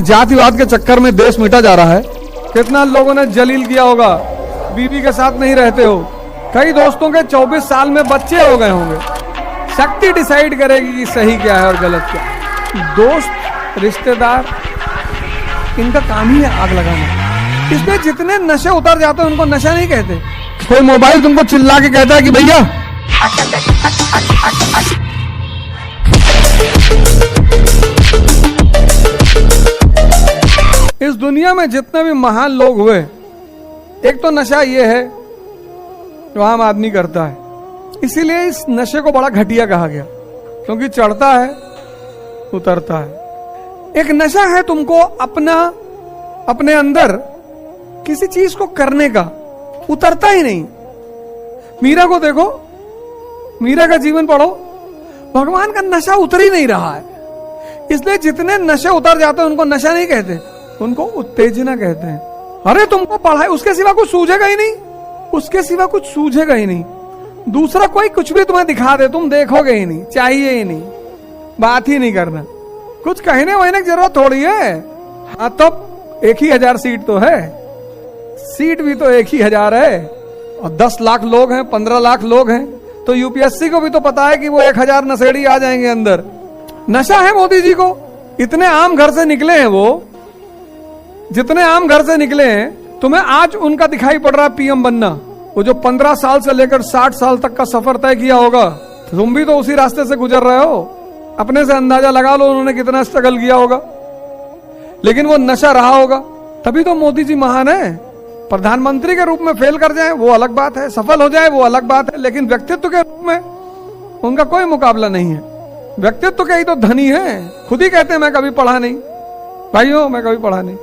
जातिवाद के चक्कर में देश मिटा जा रहा है। कितना लोगों ने जलील किया होगा, बीवी के साथ नहीं रहते हो। कई दोस्तों के 24 साल में बच्चे हो गए होंगे। शक्ति डिसाइड करेगी कि सही क्या है और गलत क्या है। दोस्त, रिश्तेदार, इनका काम ही है आग लगाना। इसमें जितने नशे उतर जाते हैं उनको नशा नहीं कहते। कोई मोबाइल तुमको चिल्ला के कहता है कि भैया इस दुनिया में जितने भी महान लोग हुए, एक तो नशा ये है जो आम आदमी करता है। इसीलिए इस नशे को बड़ा घटिया कहा गया, क्योंकि चढ़ता है उतरता है। एक नशा है तुमको अपने अंदर किसी चीज को करने का, उतरता ही नहीं। मीरा को देखो, मीरा का जीवन पढ़ो, भगवान का नशा उतर ही नहीं रहा है। इसलिए जितने नशे उतर जाते हैं उनको नशा नहीं कहते, उनको उत्तेजना कहते हैं। अरे तुमको पढ़ाई, उसके सिवा कुछ सूझेगा ही नहीं, उसके सिवा कुछ सूझेगा ही नहीं। दूसरा कोई कुछ भी तुम्हें दिखा दे, तुम देखोगे ही नहीं, चाहिए ही नहीं, बात ही नहीं करना। कुछ कहने वहने की जरूरत थोड़ी है। हाँ तो 1,000 सीट तो है, सीट भी तो 1,000 है, और 10 लाख लोग हैं, 15 लाख लोग हैं, तो यूपीएससी को भी तो पता है कि वो 1,000 नशेड़ी आ जाएंगे अंदर। नशा है मोदी जी को। इतने आम घर से निकले हैं वो, जितने आम घर से निकले हैं, तुम्हें आज उनका दिखाई पड़ रहा है पीएम बनना। वो जो 15 साल से लेकर 60 साल तक का सफर तय किया होगा, तुम भी तो उसी रास्ते से गुजर रहे हो। अपने से अंदाजा लगा लो उन्होंने कितना स्ट्रगल किया होगा। लेकिन वो नशा रहा होगा, तभी तो मोदी जी महान है। प्रधानमंत्री के रूप में फेल कर जाए वो अलग बात है, सफल हो जाए वो अलग बात है, लेकिन व्यक्तित्व के रूप में उनका कोई मुकाबला नहीं है। व्यक्तित्व के ही तो धनी है। खुद ही कहते हैं मैं कभी पढ़ा नहीं, भाइयों मैं कभी पढ़ा नहीं,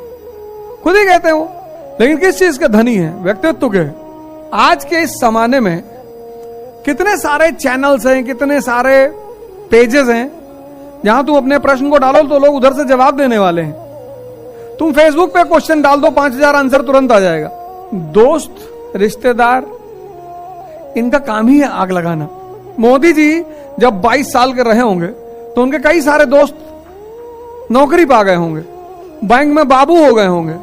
खुद ही कहते हो। लेकिन किस चीज के धनी है? व्यक्तित्व के। आज के इस जमाने में कितने सारे चैनल्स हैं, कितने सारे पेजेस हैं, जहां तुम अपने प्रश्न को डालो तो लोग उधर से जवाब देने वाले हैं। तुम फेसबुक पे क्वेश्चन डाल दो, 5,000 आंसर तुरंत आ जाएगा। दोस्त, रिश्तेदार, इनका काम ही है आग लगाना। मोदी जी जब 22 साल के रहे होंगे तो उनके कई सारे दोस्त नौकरी पा गए होंगे, बैंक में बाबू हो गए होंगे।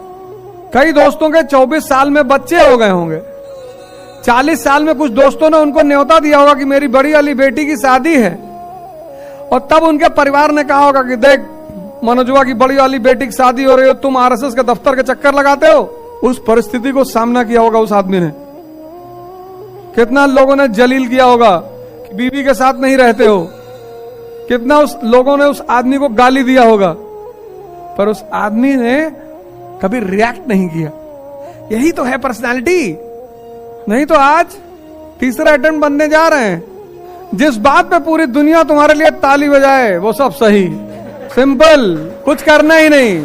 कई दोस्तों के 24 साल में बच्चे हो गए होंगे। 40 साल में कुछ दोस्तों ने उनको न्योता दिया होगा कि मेरी बड़ी वाली बेटी की शादी है, और तब उनके परिवार ने कहा होगा कि देख मनोजवा की बड़ी वाली बेटी की शादी हो रही हो, तुम आरएसएस के दफ्तर के चक्कर लगाते हो। उस परिस्थिति को सामना किया होगा उस आदमी ने। कितना लोगों ने जलील किया होगा कि बीवी के साथ नहीं रहते हो। कितना लोगों ने उस आदमी को गाली दिया होगा, पर उस आदमी ने कभी रिएक्ट नहीं किया। यही तो है पर्सनालिटी। नहीं तो आज तीसरा अटेम्प्ट बनने जा रहे हैं। जिस बात पे पूरी दुनिया तुम्हारे लिए ताली बजाए वो सब सही, सिंपल, कुछ करना ही नहीं।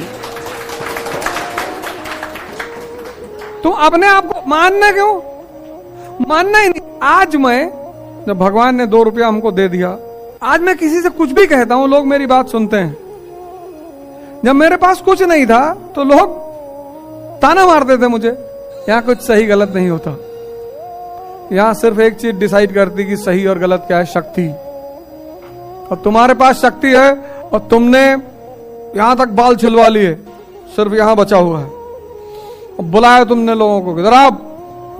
तुम अपने आप को मानना क्यों? मानना ही नहीं। आज मैं, जब भगवान ने 2 रुपया हमको दे दिया, आज मैं किसी से कुछ भी कहता हूं, लोग मेरी बात सुनते हैं। जब मेरे पास कुछ नहीं था तो लोग ताना मारते थे मुझे। यहां कुछ सही गलत नहीं होता। यहां सिर्फ एक चीज डिसाइड करती कि सही और गलत क्या है, शक्ति। और तुम्हारे पास शक्ति है और तुमने यहां तक बाल छिलवा लिए, सिर्फ यहां बचा हुआ है। बुलाया तुमने लोगों को, जरा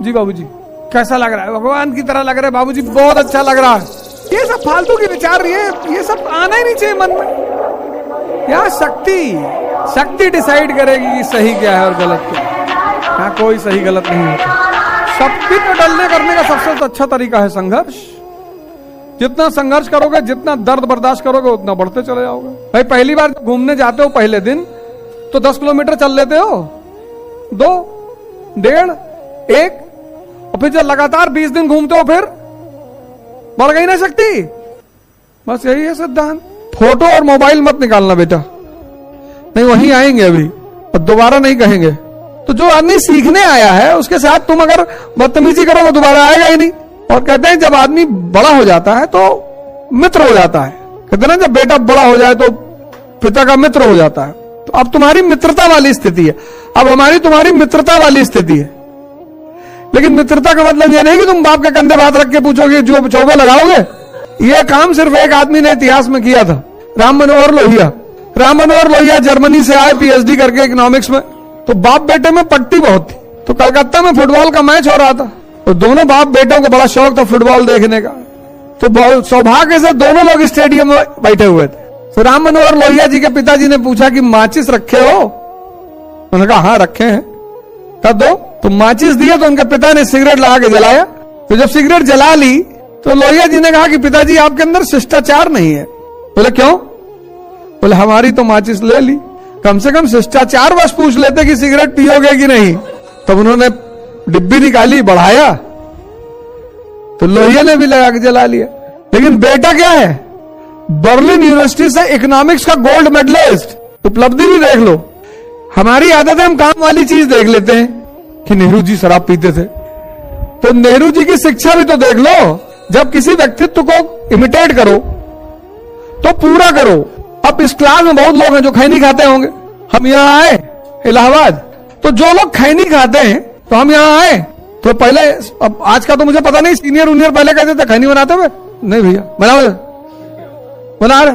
जी बाबूजी कैसा लग रहा है? भगवान की तरह लग रहा है बाबूजी, बहुत अच्छा लग रहा है। ये सब फालतू के विचार, ये सब आना ही नहीं चाहिए मन में। यहाँ शक्ति डिसाइड करेगी कि सही क्या है और गलत क्या है। यहाँ कोई सही गलत नहीं होता। शक्ति पे डलने करने का सबसे अच्छा तरीका है संघर्ष। जितना संघर्ष करोगे, जितना दर्द बर्दाश्त करोगे, उतना बढ़ते चले जाओगे। भाई पहली बार घूमने जाते हो पहले दिन तो 10 किलोमीटर चल लेते हो, 2, 1.5, 1, और फिर जब लगातार 20 दिन घूमते हो फिर बढ़ गई ना शक्ति। बस यही है सिद्धांत। फोटो और मोबाइल मत निकालना बेटा, नहीं वहीं आएंगे अभी और दोबारा नहीं कहेंगे। तो जो आदमी सीखने आया है उसके साथ तुम अगर बदतमीजी करो तो दोबारा आएगा ही नहीं। और कहते हैं जब आदमी बड़ा हो जाता है तो मित्र हो जाता है। कहते हैं ना जब बेटा बड़ा हो जाए तो पिता का मित्र हो जाता है। तो अब तुम्हारी मित्रता वाली स्थिति है, अब हमारी तुम्हारी मित्रता वाली स्थिति है। लेकिन मित्रता का मतलब यह नहीं कि तुम बाप के कंधे पे हाथ रख के पूछोगे जो चौबे लगाओगे। यह काम सिर्फ एक आदमी ने इतिहास में किया था, राम मनोहर लोहिया। राम मनोहर लोहिया जर्मनी से आए पीएचडी करके इकोनॉमिक्स में, तो बाप बेटे में पट्टी बहुत थी। तो कलकत्ता में फुटबॉल का मैच हो रहा था, तो दोनों बाप बेटों को बड़ा शौक था फुटबॉल देखने का। तो सौभाग्य से दोनों लोग स्टेडियम में बैठे हुए थे। तो राम मनोहर लोहिया जी के पिताजी ने पूछा कि माचिस रखे हो? उन्होंने कहा हाँ रखे हैं। तब दो। तो माचिस दिया तो उनके पिता ने सिगरेट लगा के जलाया। तो जब सिगरेट जला ली तो लोहिया जी ने कहा कि पिताजी आपके अंदर शिष्टाचार नहीं है। बोले क्यों? बोले हमारी तो माचिस ले ली, कम से कम शिष्टाचार बस पूछ लेते कि सिगरेट पियोगे कि नहीं। तब उन्होंने डिब्बी निकाली, बढ़ाया, तो लोहिया ने भी लगा के जला लिया। लेकिन बेटा क्या है? बर्लिन यूनिवर्सिटी से इकोनॉमिक्स का गोल्ड मेडलिस्ट। उपलब्धि भी देख लो। हमारी आदत है हम काम वाली चीज देख लेते हैं कि नेहरू जी शराब पीते थे, तो नेहरू जी की शिक्षा भी तो देख लो। जब किसी व्यक्तित्व को इमिटेट करो तो पूरा करो। अब इस क्लास में बहुत लोग हैं जो खैनी खाते होंगे। हम यहाँ आए इलाहाबाद, तो जो लोग खैनी खाते हैं तो हम यहाँ आए तो पहले, अब आज का तो मुझे पता नहीं, सीनियर जूनियर पहले कहते थे खैनी बनाते हुए, नहीं भैया बना रहे।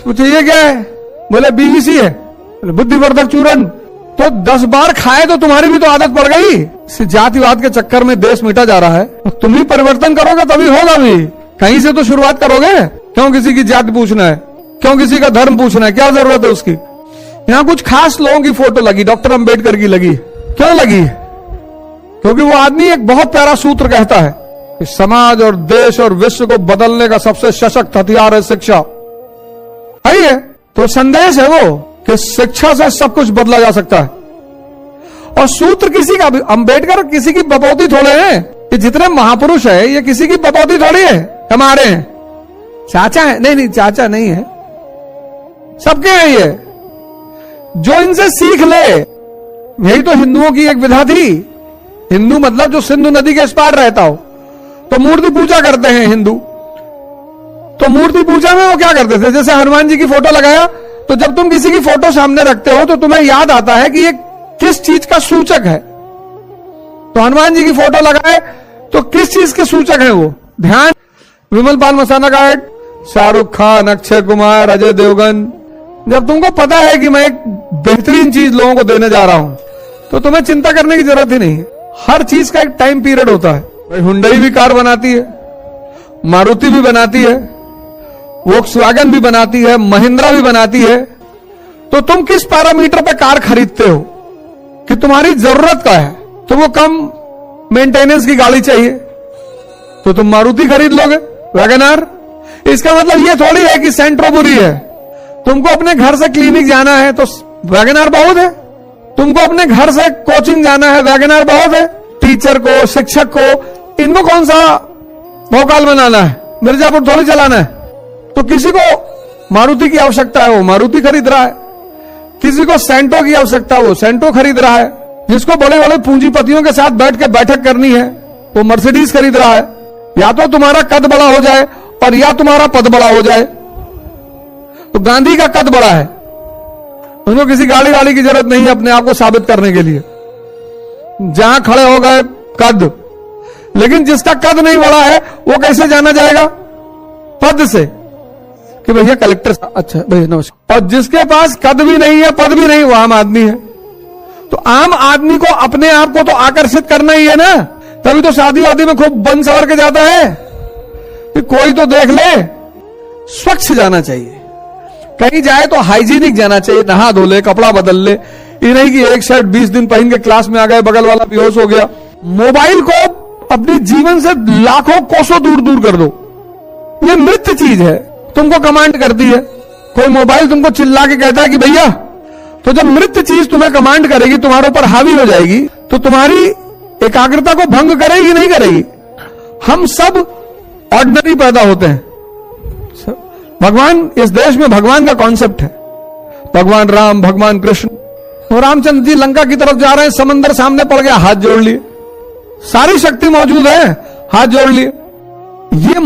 पूछे ये क्या है? बोले बीबीसी है। बोले बुद्धिवर्धक चूरन। तो 10 बार खाए तो तुम्हारी भी तो आदत पड़ गई। जातिवाद के चक्कर में देश मिटा जा रहा है, तो तुम ही परिवर्तन करोगे तभी होगा भी। कहीं से तो शुरुआत करोगे। क्यों किसी की जाति पूछना है? क्यों किसी का धर्म पूछना है? क्या जरूरत है उसकी? यहाँ कुछ खास लोगों की फोटो लगी, डॉक्टर अंबेडकर की लगी। क्यों लगी? क्योंकि वो आदमी एक बहुत प्यारा सूत्र कहता है कि समाज और देश और विश्व को बदलने का सबसे सशक्त हथियार है शिक्षा। आइए, तो संदेश है वो कि शिक्षा से सब कुछ बदला जा सकता है। और सूत्र किसी का भी, अंबेडकर किसी की बपौती थोड़े हैं। ये जितने महापुरुष है ये किसी की बपौती थोड़ी है, हमारे हैं। चाचा है? नहीं, चाचा नहीं है, सबके हैं ये। जो इनसे सीख ले, यही तो हिंदुओं की एक विधा थी। हिंदू मतलब जो सिंधु नदी के इस पार रहता हो। तो मूर्ति पूजा करते हैं हिंदू, तो मूर्ति पूजा में वो क्या करते थे? जैसे हनुमान जी की फोटो लगाया, तो जब तुम किसी की फोटो सामने रखते हो तो तुम्हें याद आता है कि ये किस चीज का सूचक है। तो हनुमान जी की फोटो लगाए तो किस चीज के सूचक है वो? ध्यान। विमल पाल मसाना घाट, शाहरुख खान, अक्षय कुमार, अजय देवगन। जब तुमको पता है कि मैं एक बेहतरीन चीज लोगों को देने जा रहा हूं, तो तुम्हें चिंता करने की जरूरत ही नहीं है। हर चीज का एक टाइम पीरियड होता है। हुंडई भी कार बनाती है, मारुति भी बनाती है, वोक्सवैगन भी बनाती है, महिंद्रा भी बनाती है। तो तुम किस पैरामीटर पे कार खरीदते हो कि तुम्हारी जरूरत का है? तुमको कम मेंटेनेंस की गाड़ी चाहिए तो तुम मारुति खरीद लोगे, वैगनआर। इसका मतलब ये थोड़ी है कि सेंट्रो बुरी है। तुमको अपने घर से क्लिनिक जाना है तो वैगनआर बहुत है। तुमको अपने घर से कोचिंग जाना है, वैगनआर बहुत है। टीचर को, शिक्षक को, इनको कौन सा भोकाल बनाना है? मिर्जापुर थोड़ी चलाना है। तो किसी को मारुति की आवश्यकता है, वो मारुति खरीद रहा है। किसी को सेंटो की आवश्यकता है, वो सेंटो खरीद रहा है। जिसको बड़े बड़े पूंजीपतियों के साथ बैठ के बैठक करनी है, वो मर्सिडीज खरीद रहा है। या तो तुम्हारा कद बड़ा हो जाए और या तुम्हारा पद बड़ा हो जाए। तो गांधी का कद बड़ा है, उनको किसी गाड़ी वाली की जरूरत नहीं है अपने आप को साबित करने के लिए। जहां खड़े हो गए कद। लेकिन जिसका कद नहीं बड़ा है वो कैसे जाना जाएगा? पद से कि भैया कलेक्टर, अच्छा भैया नमस्कार। और जिसके पास कद भी नहीं है, पद भी नहीं, वो आम आदमी है। तो आम आदमी को अपने आप को तो आकर्षित करना ही है ना। तभी तो शादी वादी में खूब बन सवर के जाता है कि कोई तो देख ले। स्वच्छ जाना चाहिए, कहीं जाए तो हाइजीनिक जाना चाहिए, नहा धो ले, कपड़ा बदल ले। ये नहीं कि एक शर्ट 20 दिन पहन के क्लास में आ गए, बगल वाला बेहोश हो गया। मोबाइल को अपने जीवन से लाखों कोसों दूर दूर कर दो। ये मृत चीज है, तुमको कमांड करती है। कोई मोबाइल तुमको चिल्ला के कहता है कि भैया, तो जब मृत चीज तुम्हें कमांड करेगी, तुम्हारे ऊपर हावी हो जाएगी, तो तुम्हारी एकाग्रता को भंग करेगी नहीं करेगी? हम सब ऑर्डिनरी पैदा होते हैं। भगवान, इस देश में भगवान का कॉन्सेप्ट है। भगवान राम, भगवान कृष्ण। तो रामचंद्र जी लंका की तरफ जा रहे हैं, समंदर सामने पड़ गया, हाथ जोड़ लिए। सारी शक्ति मौजूद है, हाथ जोड़ लिए। ये